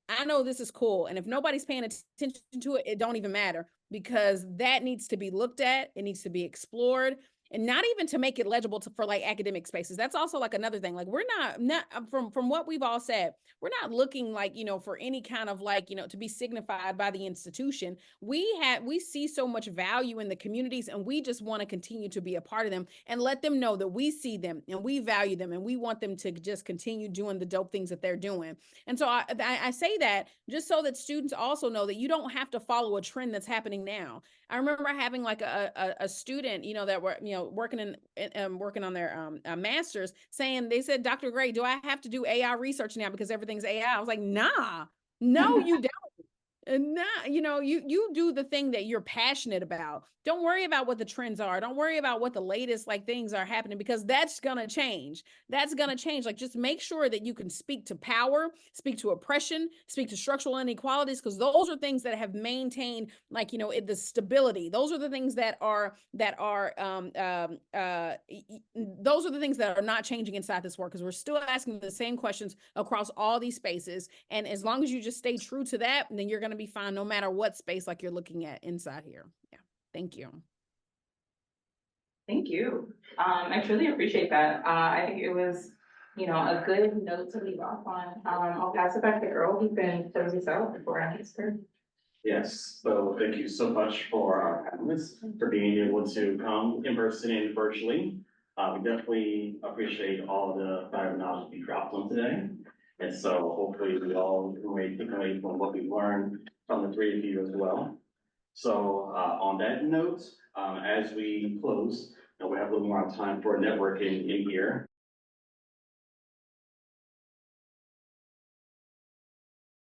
I know this is cool. And if nobody's paying attention to it, it don't even matter, because that needs to be looked at. It needs to be explored. And not even to make it legible for like academic spaces. That's also like another thing. Like we're not from what we've all said, we're not looking like, for any kind of like, to be signified by the institution. We see so much value in the communities, and we just want to continue to be a part of them and let them know that we see them and we value them and we want them to just continue doing the dope things that they're doing. And so I say that just so that students also know that you don't have to follow a trend that's happening now. I remember having like a student, that were, working on their master's, saying, they said, Dr. Gray, do I have to do AI research now because everything's AI? I was like, nah, no, you don't. And now, you do the thing that you're passionate about. Don't worry about what the trends are. Don't worry about what the latest like things are happening, because that's going to change. That's going to change. Like, just make sure that you can speak to power, speak to oppression, speak to structural inequalities, because those are things that have maintained, like, the stability. Those are the things that are those are the things that are not changing inside this work, because we're still asking the same questions across all these spaces. And as long as you just stay true to that, then you're going to be fine no matter what space like you're looking at inside here. Yeah. Thank you. Thank you. I truly appreciate that. I think it was, a good note to leave off on. I'll pass it back to Earl. He can close this out before I answer. Yes, so thank you so much for our panelists for being able to come in person and virtually. We definitely appreciate all the valuable knowledge you dropped on today. And so hopefully we all can take away from what we've learned from the three of you as well. So on that note, as we close, we have a little more time for networking in here.